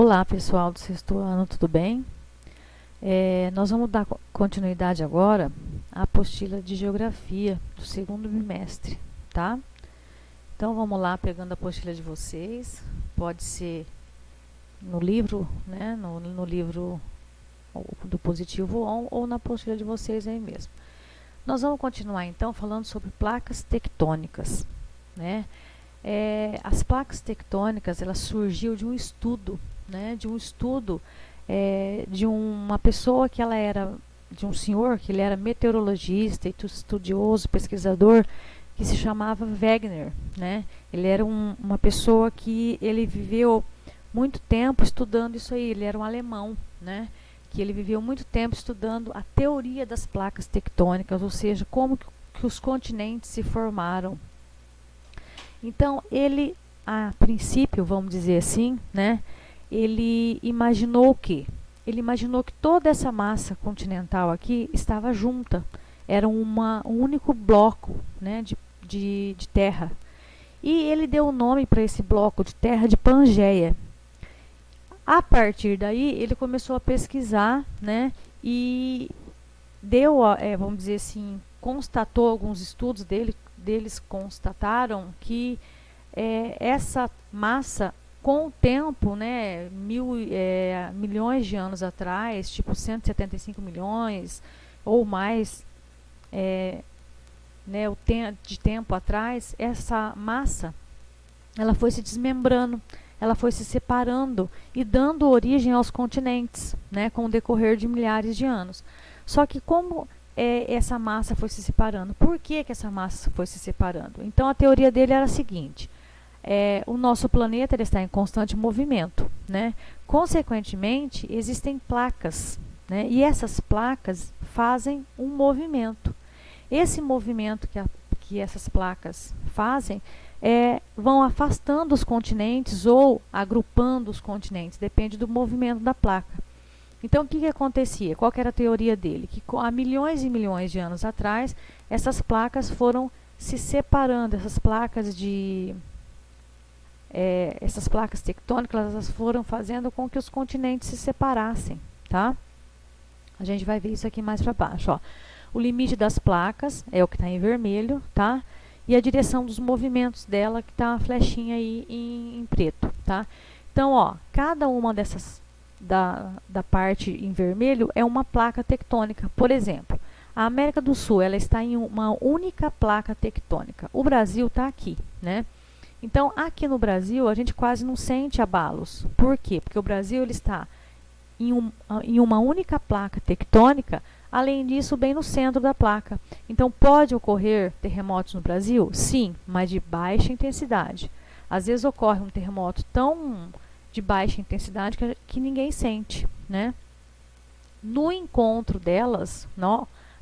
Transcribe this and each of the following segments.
Olá pessoal do sexto ano, tudo bem? Nós vamos dar continuidade agora à apostila de geografia do segundo bimestre, tá? Então vamos lá, pegando a apostila de vocês, pode ser no livro, né? No livro do positivo on, ou na apostila de vocês aí mesmo. Nós vamos continuar então falando sobre placas tectônicas, né? As placas tectônicas, elas surgiu de um estudo, né? De uma pessoa que ela era, de um senhor que ele era meteorologista e estudioso, pesquisador, que se chamava Wegener, né? Ele era uma pessoa que ele viveu muito tempo estudando isso aí, ele era um alemão, né? Que ele viveu muito tempo estudando a teoria das placas tectônicas, ou seja, como que os continentes se formaram. Então, ele, a princípio, vamos dizer assim, né? Ele imaginou o quê? Ele imaginou que toda essa massa continental aqui estava junta, era um único bloco, né, de terra. E ele deu o nome para esse bloco de terra de Pangeia. A partir daí, ele começou a pesquisar, né, e deu, vamos dizer assim, constatou alguns estudos deles constataram que essa massa, com o tempo, né, milhões de anos atrás, tipo 175 milhões ou mais, né, de tempo atrás, essa massa ela foi se desmembrando, ela foi se separando e dando origem aos continentes, né, com o decorrer de milhares de anos. Só que como essa massa foi se separando? Por que essa massa foi se separando? Então a teoria dele era a seguinte: o nosso planeta ele está em constante movimento, né? Consequentemente, existem placas, né? E essas placas fazem um movimento. Esse movimento que essas placas fazem vão afastando os continentes ou agrupando os continentes, depende do movimento da placa. Então, o que acontecia? Qual que era a teoria dele? Que há milhões e milhões de anos atrás, essas placas foram se separando, essas placas tectônicas, elas foram fazendo com que os continentes se separassem, tá? A gente vai ver isso aqui mais para baixo, ó. O limite das placas é o que está em vermelho, tá? E a direção dos movimentos dela, que está a flechinha aí em preto, tá? Então, ó, cada uma dessas da parte em vermelho é uma placa tectônica. Por exemplo, a América do Sul, ela está em uma única placa tectônica. O Brasil está aqui, né? Então, aqui no Brasil, a gente quase não sente abalos. Por quê? Porque o Brasil ele está em uma única placa tectônica, além disso, bem no centro da placa. Então, pode ocorrer terremotos no Brasil? Sim, mas de baixa intensidade. Às vezes ocorre um terremoto tão de baixa intensidade que ninguém sente, né? No encontro delas,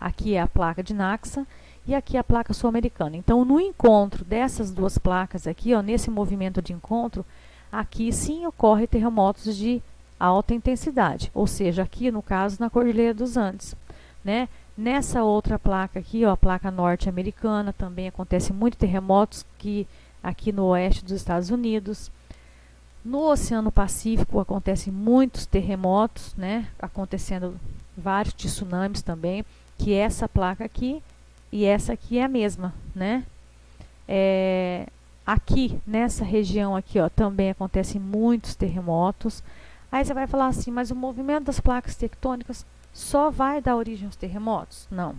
aqui é a placa de Naxa e aqui é a placa sul-americana. Então, no encontro dessas duas placas aqui, ó, nesse movimento de encontro, aqui sim ocorre terremotos de alta intensidade, ou seja, aqui no caso na Cordilheira dos Andes, né? Nessa outra placa aqui, ó, a placa norte-americana, também acontece muito terremotos aqui no oeste dos Estados Unidos. No Oceano Pacífico acontecem muitos terremotos, né? Acontecendo vários tsunamis também, que essa placa aqui e essa aqui é a mesma, né? Aqui, nessa região aqui, ó, também acontecem muitos terremotos. Aí você vai falar assim, mas o movimento das placas tectônicas só vai dar origem aos terremotos? Não.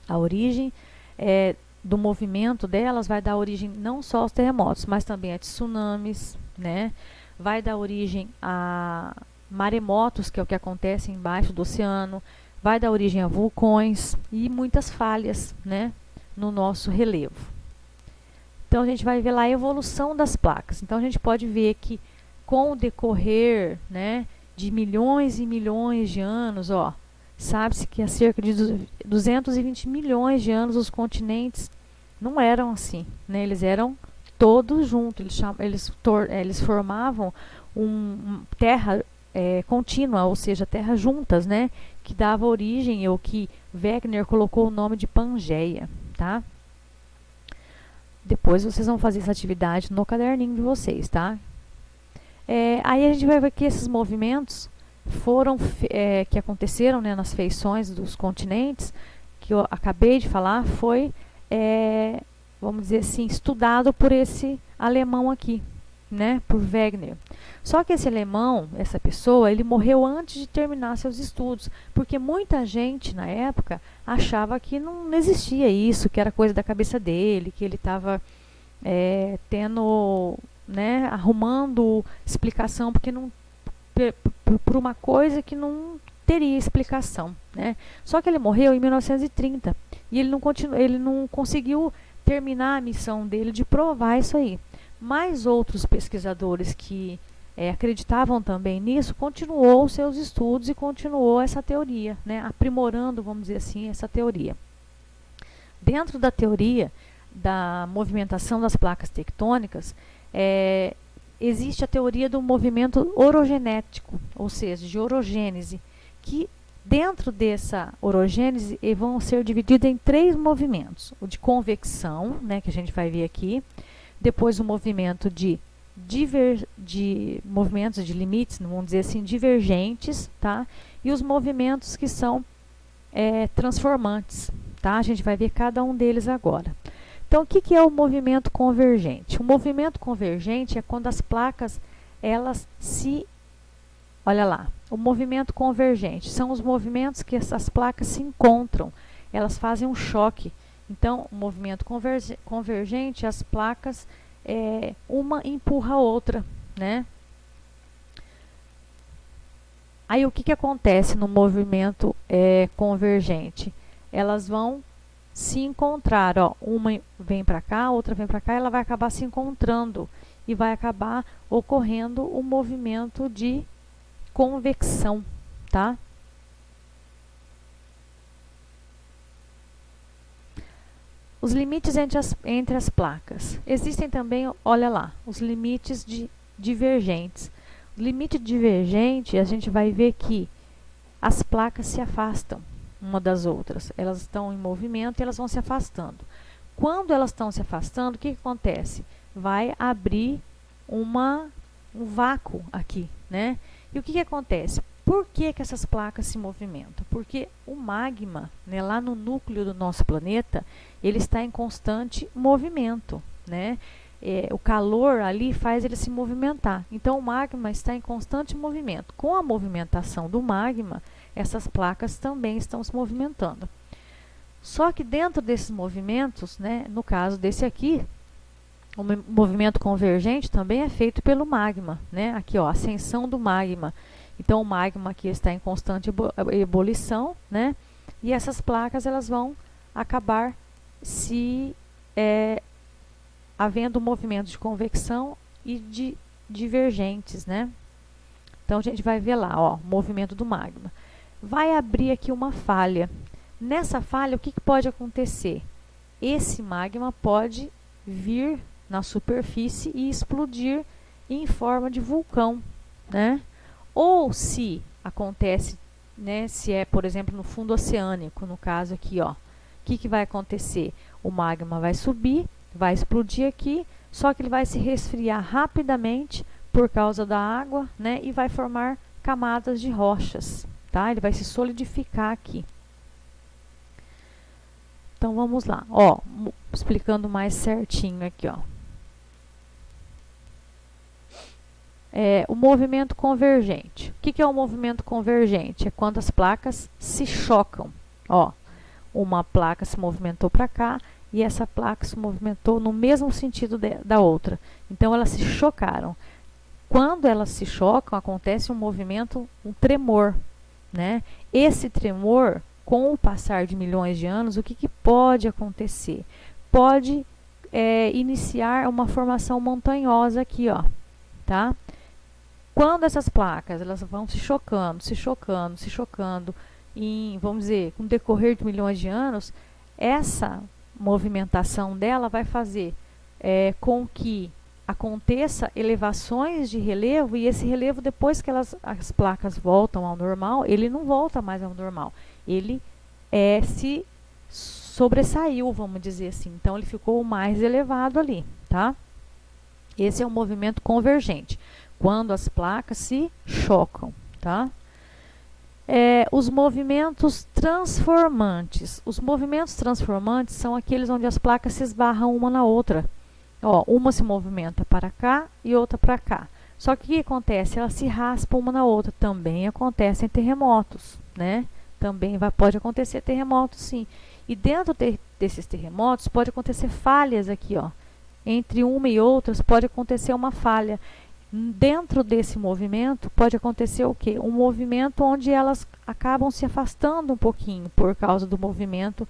A origem do movimento delas vai dar origem não só aos terremotos, mas também a tsunamis, né? Vai dar origem a maremotos, que é o que acontece embaixo do oceano, vai dar origem a vulcões e muitas falhas, né, no nosso relevo. Então, a gente vai ver lá a evolução das placas. Então, a gente pode ver que com o decorrer, né, de milhões e milhões de anos, ó, sabe-se que há cerca de 220 milhões de anos os continentes não eram assim, né? Eles eram todos juntos, eles formavam terra contínua, ou seja, terras juntas, né? Que dava origem, ou que Wegener colocou o nome de Pangeia, tá? Depois vocês vão fazer essa atividade no caderninho de vocês, tá? Aí a gente vai ver que esses movimentos que aconteceram, né, nas feições dos continentes, que eu acabei de falar, foi, vamos dizer assim, estudado por esse alemão aqui, né, por Wegener. Só que esse alemão, essa pessoa, ele morreu antes de terminar seus estudos, porque muita gente na época achava que não existia isso, que era coisa da cabeça dele, que ele estava né, arrumando explicação porque não, por uma coisa que não teria explicação, né? Só que ele morreu em 1930 e ele não conseguiu terminar a missão dele de provar isso aí. Mas outros pesquisadores que acreditavam também nisso, continuou seus estudos e continuou essa teoria, né, aprimorando, vamos dizer assim, essa teoria. Dentro da teoria da movimentação das placas tectônicas, existe a teoria do movimento orogenético, ou seja, de orogênese, que dentro dessa orogênese vão ser divididos em 3 movimentos: o de convecção, né, que a gente vai ver aqui, depois o movimento de movimentos de limites, vamos dizer assim, divergentes, tá? E os movimentos que são transformantes, tá? A gente vai ver cada um deles agora. Então, o que é o movimento convergente? O movimento convergente é quando as placas, elas olha lá, o movimento convergente são os movimentos que essas placas se encontram, elas fazem um choque. Então, o movimento convergente, as placas, uma empurra a outra, né? Aí, o que acontece no movimento convergente? Elas vão se encontrar, ó, uma vem para cá, outra vem para cá, ela vai acabar se encontrando e vai acabar ocorrendo o movimento de convecção, tá? Os limites entre as placas. Existem também, olha lá, os limites divergentes. O limite divergente, a gente vai ver que as placas se afastam uma das outras. Elas estão em movimento e elas vão se afastando. Quando elas estão se afastando, o que acontece? Vai abrir um vácuo aqui, né? E o que acontece? Por que essas placas se movimentam? Porque o magma, né, lá no núcleo do nosso planeta, ele está em constante movimento, né? O calor ali faz ele se movimentar. Então, o magma está em constante movimento. Com a movimentação do magma, essas placas também estão se movimentando. Só que dentro desses movimentos, né, no caso desse aqui, o movimento convergente também é feito pelo magma, né? Aqui, ó, a ascensão do magma. Então, o magma aqui está em constante ebulição, né? E essas placas, elas vão acabar havendo movimentos de convecção e de divergentes, né? Então, a gente vai ver lá, ó, o movimento do magma. Vai abrir aqui uma falha. Nessa falha, o que pode acontecer? Esse magma pode vir na superfície e explodir em forma de vulcão, né? Ou se acontece, né, se é, por exemplo, no fundo oceânico, no caso aqui, ó, o que vai acontecer? O magma vai subir, vai explodir aqui, só que ele vai se resfriar rapidamente por causa da água, né, e vai formar camadas de rochas, tá? Ele vai se solidificar aqui. Então, vamos lá, ó, explicando mais certinho aqui, ó. O movimento convergente. O que é o movimento convergente? É quando as placas se chocam. Ó, uma placa se movimentou para cá e essa placa se movimentou no mesmo sentido da outra. Então, elas se chocaram. Quando elas se chocam, acontece um movimento, um tremor, né? Esse tremor, com o passar de milhões de anos, o que pode acontecer? Pode iniciar uma formação montanhosa aqui, ó, tá? Quando essas placas, elas vão se chocando, vamos dizer, com o decorrer de milhões de anos, essa movimentação dela vai fazer com que aconteça elevações de relevo, e esse relevo, depois que as placas voltam ao normal, ele não volta mais ao normal. Ele se sobressaiu, vamos dizer assim. Então, ele ficou mais elevado ali, tá? Esse é o movimento convergente. quando as placas se chocam, tá? Os movimentos transformantes. Os movimentos transformantes são aqueles onde as placas se esbarram uma na outra. Ó, uma se movimenta para cá e outra para cá. Só que o que acontece? Elas se raspam uma na outra. Também acontecem terremotos, né? Também pode acontecer terremotos, sim. E dentro desses terremotos pode acontecer falhas aqui, ó. Entre uma e outras pode acontecer uma falha. Dentro desse movimento pode acontecer o quê? Um movimento onde elas acabam se afastando um pouquinho por causa do movimento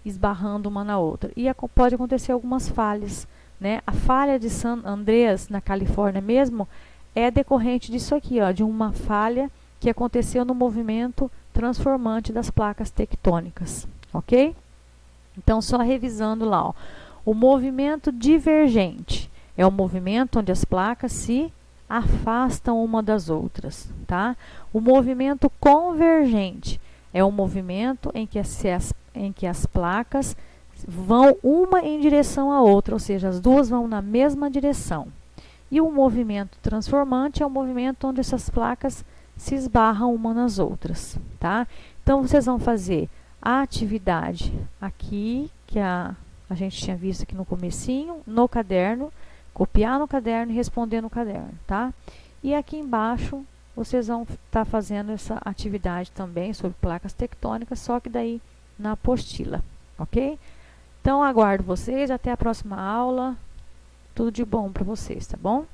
esbarrando uma na outra. E pode acontecer algumas falhas, né? A falha de San Andreas, na Califórnia mesmo, é decorrente disso aqui, ó, de uma falha que aconteceu no movimento transformante das placas tectônicas, ok? Então, só revisando lá, ó, o movimento divergente é o movimento onde as placas se afastam uma das outras, tá? O movimento convergente é o movimento em que as placas vão uma em direção à outra, ou seja, as duas vão na mesma direção. E o movimento transformante é o movimento onde essas placas se esbarram uma nas outras, tá? Então, vocês vão fazer a atividade aqui, que a gente tinha visto aqui no comecinho, no caderno, copiar no caderno e responder no caderno, tá? E aqui embaixo, vocês vão estar fazendo essa atividade também sobre placas tectônicas, só que daí na apostila, ok? Então, aguardo vocês, até a próxima aula. Tudo de bom para vocês, tá bom?